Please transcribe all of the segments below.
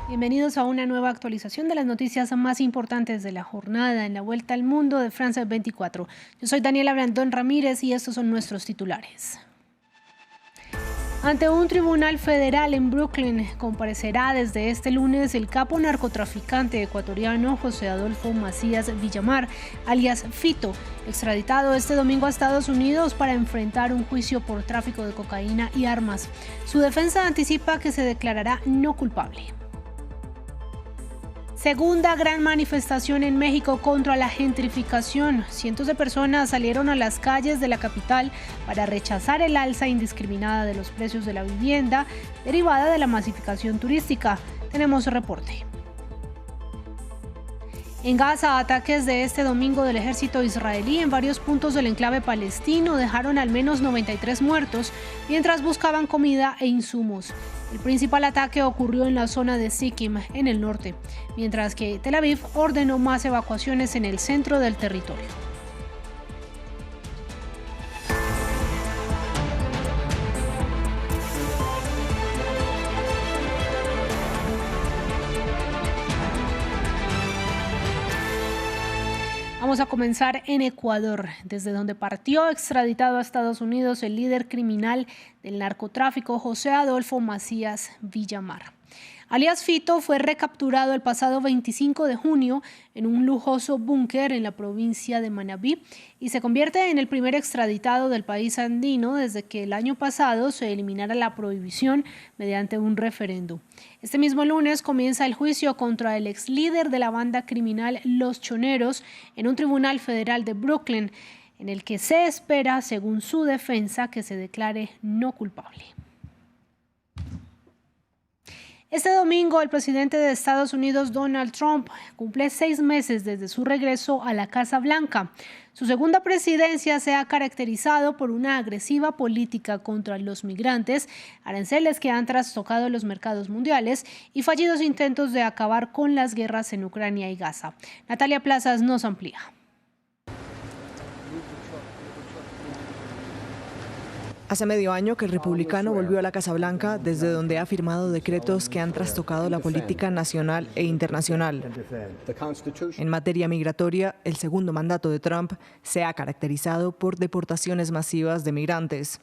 Bienvenidos a una nueva actualización de las noticias más importantes de la jornada en la Vuelta al Mundo de France 24. Yo soy Daniela Brandón Ramírez y estos son nuestros titulares. Ante un tribunal federal en Brooklyn comparecerá desde este lunes el capo narcotraficante ecuatoriano José Adolfo Macías Villamar, alias Fito, extraditado este domingo a Estados Unidos para enfrentar un juicio por tráfico de cocaína y armas. Su defensa anticipa que se declarará no culpable. Segunda gran manifestación en México contra la gentrificación. Cientos de personas salieron a las calles de la capital para rechazar el alza indiscriminada de los precios de la vivienda derivada de la masificación turística. Tenemos reporte. En Gaza, ataques de este domingo del ejército israelí en varios puntos del enclave palestino dejaron al menos 93 muertos mientras buscaban comida e insumos. El principal ataque ocurrió en la zona de Sikkim, en el norte, mientras que Tel Aviv ordenó más evacuaciones en el centro del territorio. Vamos a comenzar en Ecuador, desde donde partió extraditado a Estados Unidos el líder criminal del narcotráfico José Adolfo Macías Villamar. Alias Fito fue recapturado el pasado 25 de junio en un lujoso búnker en la provincia de Manabí y se convierte en el primer extraditado del país andino desde que el año pasado se eliminara la prohibición mediante un referendo. Este mismo lunes comienza el juicio contra el ex líder de la banda criminal Los Choneros en un tribunal federal de Brooklyn, en el que se espera, según su defensa, que se declare no culpable. Este domingo, el presidente de Estados Unidos, Donald Trump, cumple 6 meses desde su regreso a la Casa Blanca. Su segunda presidencia se ha caracterizado por una agresiva política contra los migrantes, aranceles que han trastocado los mercados mundiales y fallidos intentos de acabar con las guerras en Ucrania y Gaza. Natalia Plazas nos amplía. Hace medio año que el republicano volvió a la Casa Blanca, desde donde ha firmado decretos que han trastocado la política nacional e internacional. En materia migratoria, el segundo mandato de Trump se ha caracterizado por deportaciones masivas de migrantes.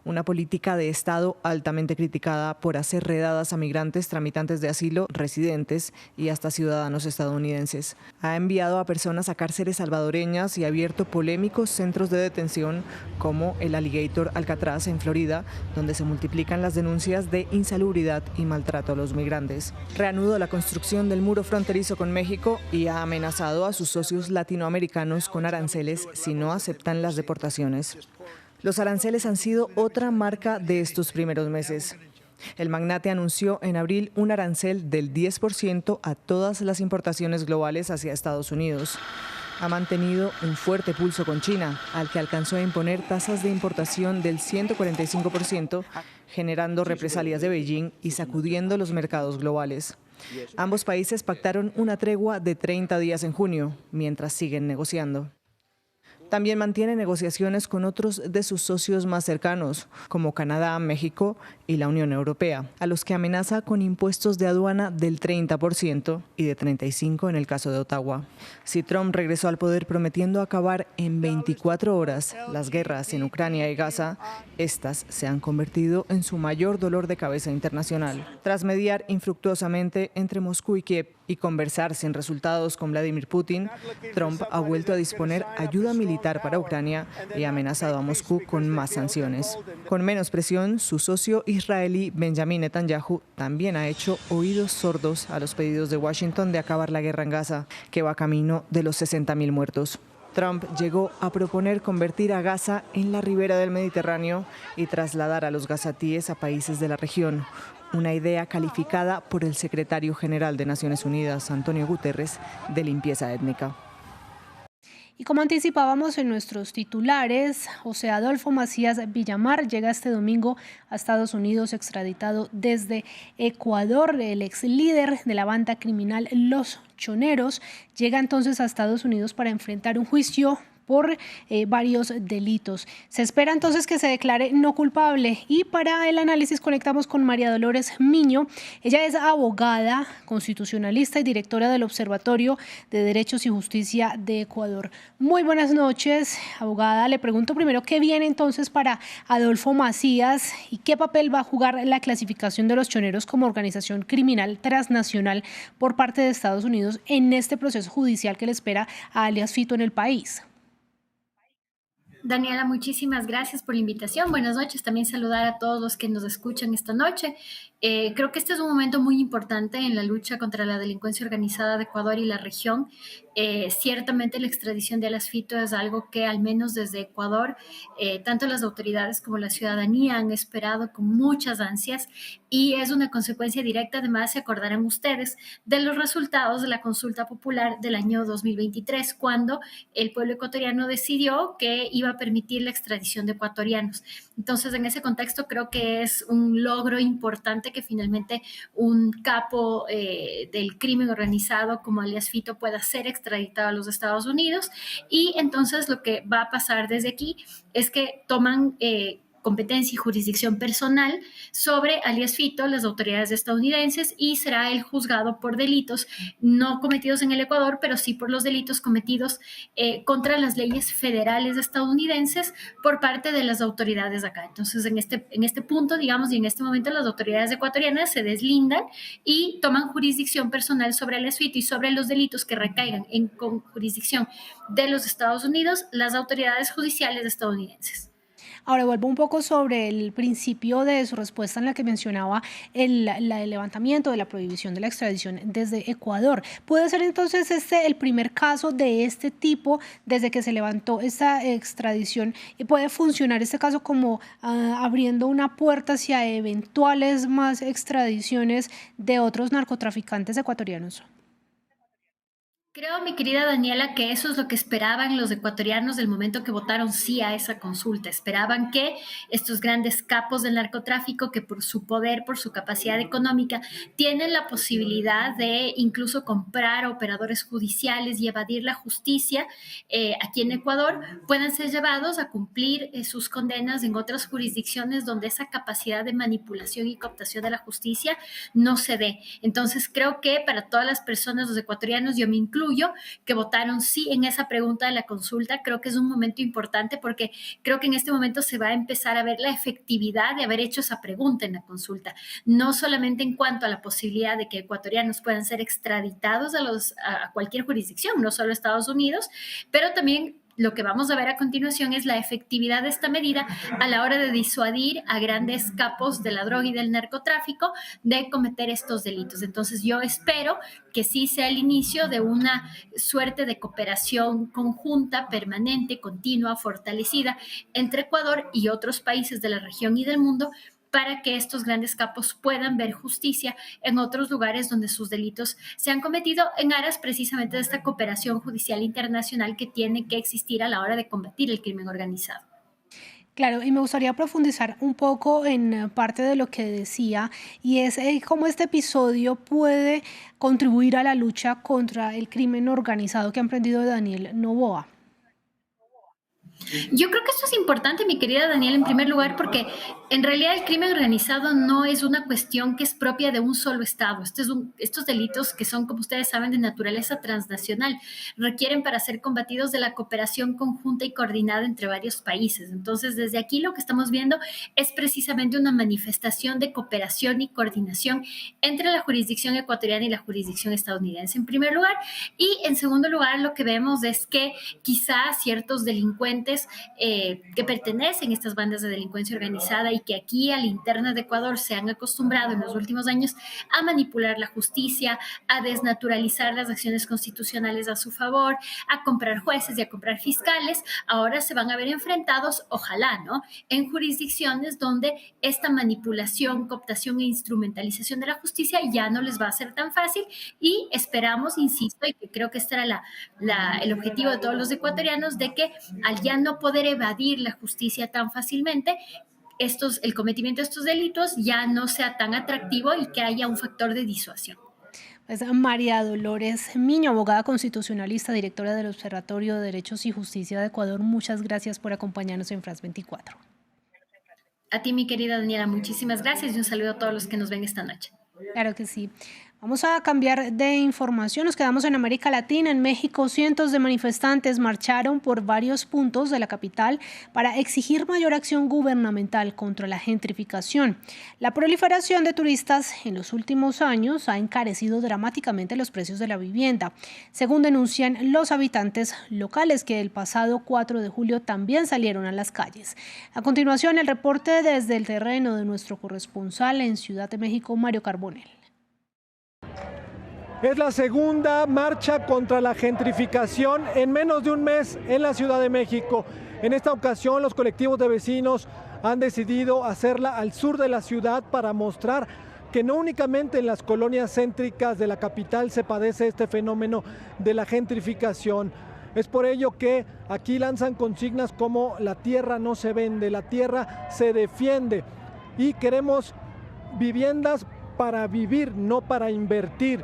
Una política de Estado altamente criticada por hacer redadas a migrantes tramitantes de asilo, residentes y hasta ciudadanos estadounidenses. Ha enviado a personas a cárceles salvadoreñas y ha abierto polémicos centros de detención como el Alligator Alcatraz en Florida, donde se multiplican las denuncias de insalubridad y maltrato a los migrantes. Reanudó la construcción del muro fronterizo con México y ha amenazado a sus socios latinoamericanos con aranceles si no aceptan las deportaciones. Los aranceles han sido otra marca de estos primeros meses. El magnate anunció en abril un arancel del 10% a todas las importaciones globales hacia Estados Unidos. Ha mantenido un fuerte pulso con China, al que alcanzó a imponer tasas de importación del 145%, generando represalias de Beijing y sacudiendo los mercados globales. Ambos países pactaron una tregua de 30 días en junio, mientras siguen negociando. También mantiene negociaciones con otros de sus socios más cercanos, como Canadá, México y la Unión Europea, a los que amenaza con impuestos de aduana del 30% y de 35% en el caso de Ottawa. Si Trump regresó al poder prometiendo acabar en 24 horas las guerras en Ucrania y Gaza, estas se han convertido en su mayor dolor de cabeza internacional. Tras mediar infructuosamente entre Moscú y Kiev y conversar sin resultados con Vladimir Putin, Trump ha vuelto a disponer ayuda militar para Ucrania y ha amenazado a Moscú con más sanciones. Con menos presión, su socio israelí Benjamin Netanyahu también ha hecho oídos sordos a los pedidos de Washington de acabar la guerra en Gaza, que va camino de los 60.000 muertos. Trump llegó a proponer convertir a Gaza en la ribera del Mediterráneo y trasladar a los gazatíes a países de la región, una idea calificada por el secretario general de Naciones Unidas, Antonio Guterres, de limpieza étnica. Y como anticipábamos en nuestros titulares, José Adolfo Macías Villamar llega este domingo a Estados Unidos extraditado desde Ecuador. El ex líder de la banda criminal Los Choneros llega entonces a Estados Unidos para enfrentar un juicio por varios delitos. Se espera entonces que se declare no culpable y para el análisis conectamos con María Dolores Miño. Ella es abogada, constitucionalista y directora del Observatorio de Derechos y Justicia de Ecuador. Muy buenas noches, abogada. Le pregunto primero qué viene entonces para Adolfo Macías y qué papel va a jugar la clasificación de los choneros como organización criminal transnacional por parte de Estados Unidos en este proceso judicial que le espera a alias Fito en el país. Daniela, muchísimas gracias por la invitación. Buenas noches. También saludar a todos los que nos escuchan esta noche. Creo que este es un momento muy importante en la lucha contra la delincuencia organizada de Ecuador y la región. Ciertamente la extradición de alias Fito es algo que al menos desde Ecuador, tanto las autoridades como la ciudadanía han esperado con muchas ansias y es una consecuencia directa, además se acordarán ustedes, de los resultados de la consulta popular del año 2023, cuando el pueblo ecuatoriano decidió que iba a permitir la extradición de ecuatorianos. Entonces, en ese contexto creo que es un logro importante que finalmente un capo del crimen organizado como alias Fito pueda ser extraditado a los Estados Unidos y entonces lo que va a pasar desde aquí es que toman competencia y jurisdicción personal sobre alias Fito, las autoridades estadounidenses, y será él juzgado por delitos no cometidos en el Ecuador, pero sí por los delitos cometidos contra las leyes federales estadounidenses por parte de las autoridades acá. Entonces, en este punto, digamos, y en este momento, las autoridades ecuatorianas se deslindan y toman jurisdicción personal sobre alias Fito y sobre los delitos que recaigan con jurisdicción de los Estados Unidos, las autoridades judiciales estadounidenses. Ahora vuelvo un poco sobre el principio de su respuesta en la que mencionaba el levantamiento de la prohibición de la extradición desde Ecuador. ¿Puede ser entonces este el primer caso de este tipo desde que se levantó esta extradición y puede funcionar este caso como abriendo una puerta hacia eventuales más extradiciones de otros narcotraficantes ecuatorianos? Creo, mi querida Daniela, que eso es lo que esperaban los ecuatorianos del momento que votaron sí a esa consulta. Esperaban que estos grandes capos del narcotráfico, que por su poder, por su capacidad económica, tienen la posibilidad de incluso comprar operadores judiciales y evadir la justicia aquí en Ecuador, puedan ser llevados a cumplir sus condenas en otras jurisdicciones donde esa capacidad de manipulación y cooptación de la justicia no se dé. Entonces, creo que para todas las personas, los ecuatorianos, yo me incluyo, que votaron sí en esa pregunta de la consulta, creo que es un momento importante porque creo que en este momento se va a empezar a ver la efectividad de haber hecho esa pregunta en la consulta, no solamente en cuanto a la posibilidad de que ecuatorianos puedan ser extraditados a cualquier jurisdicción, no solo a Estados Unidos, pero también lo que vamos a ver a continuación es la efectividad de esta medida a la hora de disuadir a grandes capos de la droga y del narcotráfico de cometer estos delitos. Entonces yo espero que sí sea el inicio de una suerte de cooperación conjunta, permanente, continua, fortalecida entre Ecuador y otros países de la región y del mundo para que estos grandes capos puedan ver justicia en otros lugares donde sus delitos se han cometido en aras precisamente de esta cooperación judicial internacional que tiene que existir a la hora de combatir el crimen organizado. Claro, y me gustaría profundizar un poco en parte de lo que decía, y es cómo este episodio puede contribuir a la lucha contra el crimen organizado que ha emprendido Daniel Noboa. Yo creo que esto es importante, mi querida Daniela, en primer lugar, porque en realidad el crimen organizado no es una cuestión que es propia de un solo Estado. Estos delitos que son, como ustedes saben, de naturaleza transnacional, requieren para ser combatidos de la cooperación conjunta y coordinada entre varios países. Entonces, desde aquí lo que estamos viendo es precisamente una manifestación de cooperación y coordinación entre la jurisdicción ecuatoriana y la jurisdicción estadounidense, en primer lugar. Y en segundo lugar, lo que vemos es que quizá ciertos delincuentes que pertenecen a estas bandas de delincuencia organizada y que aquí a la interna de Ecuador se han acostumbrado en los últimos años a manipular la justicia, a desnaturalizar las acciones constitucionales a su favor, a comprar jueces y a comprar fiscales, ahora se van a ver enfrentados, ojalá, ¿no?, en jurisdicciones donde esta manipulación, cooptación e instrumentalización de la justicia ya no les va a ser tan fácil y esperamos, insisto, y que creo que este era el objetivo de todos los ecuatorianos, de que al ya no poder evadir la justicia tan fácilmente, el cometimiento de estos delitos ya no sea tan atractivo y que haya un factor de disuasión. Es María Dolores Miño, abogada constitucionalista, directora del Observatorio de Derechos y Justicia de Ecuador. Muchas gracias por acompañarnos en France 24. A ti, mi querida Daniela, muchísimas gracias y un saludo a todos los que nos ven esta noche. Claro que sí. Vamos a cambiar de información. Nos quedamos en América Latina. En México, cientos de manifestantes marcharon por varios puntos de la capital para exigir mayor acción gubernamental contra la gentrificación. La proliferación de turistas en los últimos años ha encarecido dramáticamente los precios de la vivienda, según denuncian los habitantes locales, que el pasado 4 de julio también salieron a las calles. A continuación, el reporte desde el terreno de nuestro corresponsal en Ciudad de México, Mario Carbonell. Es la segunda marcha contra la gentrificación en menos de un mes en la Ciudad de México. En esta ocasión, los colectivos de vecinos han decidido hacerla al sur de la ciudad para mostrar que no únicamente en las colonias céntricas de la capital se padece este fenómeno de la gentrificación. Es por ello que aquí lanzan consignas como la tierra no se vende, la tierra se defiende, y queremos viviendas para vivir, no para invertir.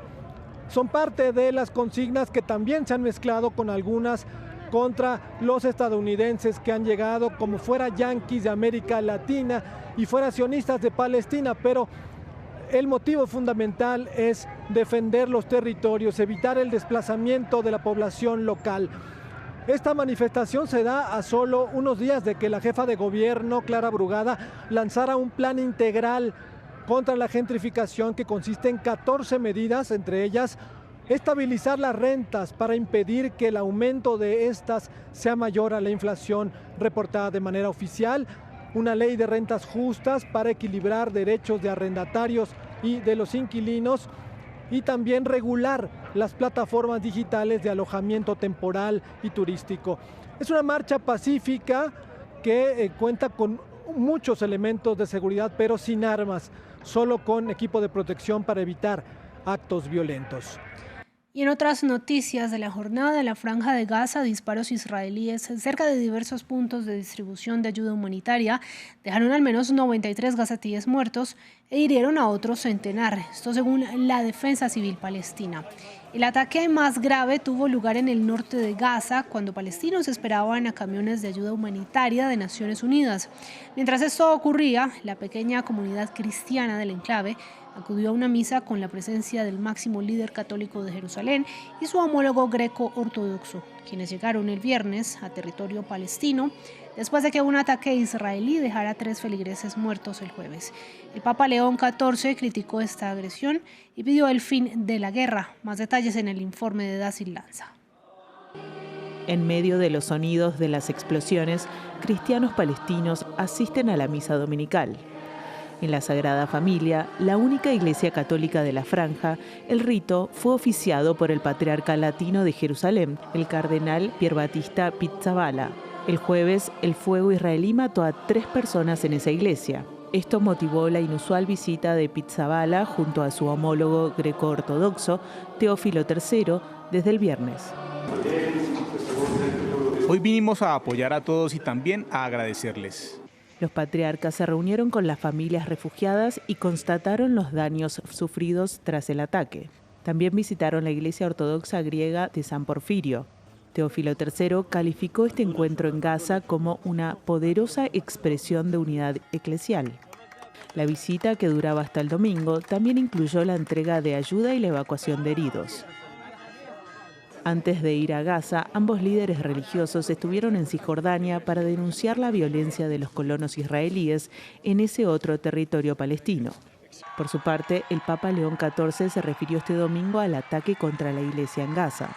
Son parte de las consignas que también se han mezclado con algunas contra los estadounidenses que han llegado como fuera yanquis de América Latina y fuera sionistas de Palestina, pero el motivo fundamental es defender los territorios, evitar el desplazamiento de la población local. Esta manifestación se da a solo unos días de que la jefa de gobierno, Clara Brugada, lanzara un plan integral contra la gentrificación que consiste en 14 medidas, entre ellas estabilizar las rentas para impedir que el aumento de estas sea mayor a la inflación reportada de manera oficial, una ley de rentas justas para equilibrar derechos de arrendatarios y de los inquilinos, y también regular las plataformas digitales de alojamiento temporal y turístico. Es una marcha pacífica que cuenta con muchos elementos de seguridad, pero sin armas, solo con equipo de protección para evitar actos violentos. Y en otras noticias de la jornada, en la Franja de Gaza, disparos israelíes cerca de diversos puntos de distribución de ayuda humanitaria dejaron al menos 93 gazatíes muertos e hirieron a otro centenar, esto según la Defensa Civil Palestina. El ataque más grave tuvo lugar en el norte de Gaza, cuando palestinos esperaban a camiones de ayuda humanitaria de Naciones Unidas. Mientras esto ocurría, la pequeña comunidad cristiana del enclave acudió a una misa con la presencia del máximo líder católico de Jerusalén y su homólogo greco-ortodoxo, quienes llegaron el viernes a territorio palestino después de que un ataque israelí dejara 3 feligreses muertos el jueves. El Papa León XIV criticó esta agresión y pidió el fin de la guerra. Más detalles en el informe de Dacil Lanza. En medio de los sonidos de las explosiones, cristianos palestinos asisten a la misa dominical. En la Sagrada Familia, la única iglesia católica de la Franja, el rito fue oficiado por el patriarca latino de Jerusalén, el cardenal Pierbattista Pizzaballa. El jueves, el fuego israelí mató a 3 personas en esa iglesia. Esto motivó la inusual visita de Pizzaballa junto a su homólogo greco-ortodoxo, Teófilo III, desde el viernes. Hoy vinimos a apoyar a todos y también a agradecerles. Los patriarcas se reunieron con las familias refugiadas y constataron los daños sufridos tras el ataque. También visitaron la iglesia ortodoxa griega de San Porfirio. Teófilo III calificó este encuentro en Gaza como una poderosa expresión de unidad eclesial. La visita, que duraba hasta el domingo, también incluyó la entrega de ayuda y la evacuación de heridos. Antes de ir a Gaza, ambos líderes religiosos estuvieron en Cisjordania para denunciar la violencia de los colonos israelíes en ese otro territorio palestino. Por su parte, el Papa León XIV se refirió este domingo al ataque contra la iglesia en Gaza.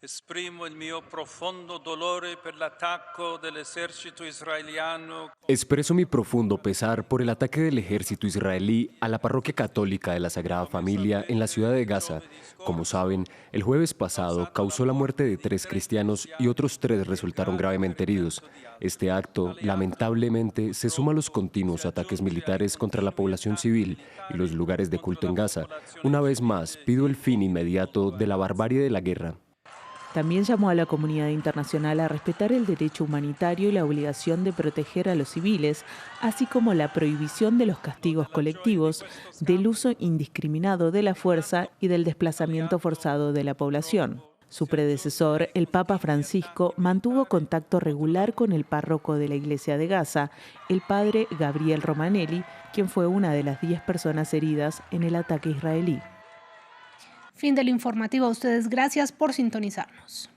Esprimo il mio profondo dolore per l'attacco dell'esercito israeliano. Expreso mi profundo pesar por el ataque del ejército israelí a la parroquia católica de la Sagrada Familia en la ciudad de Gaza. Como saben, el jueves pasado causó la muerte de 3 cristianos y otros 3 resultaron gravemente heridos. Este acto, lamentablemente, se suma a los continuos ataques militares contra la población civil y los lugares de culto en Gaza. Una vez más, pido el fin inmediato de la barbarie de la guerra. También llamó a la comunidad internacional a respetar el derecho humanitario y la obligación de proteger a los civiles, así como la prohibición de los castigos colectivos, del uso indiscriminado de la fuerza y del desplazamiento forzado de la población. Su predecesor, el Papa Francisco, mantuvo contacto regular con el párroco de la Iglesia de Gaza, el padre Gabriel Romanelli, quien fue una de las 10 personas heridas en el ataque israelí. Fin del informativo. A ustedes gracias por sintonizarnos.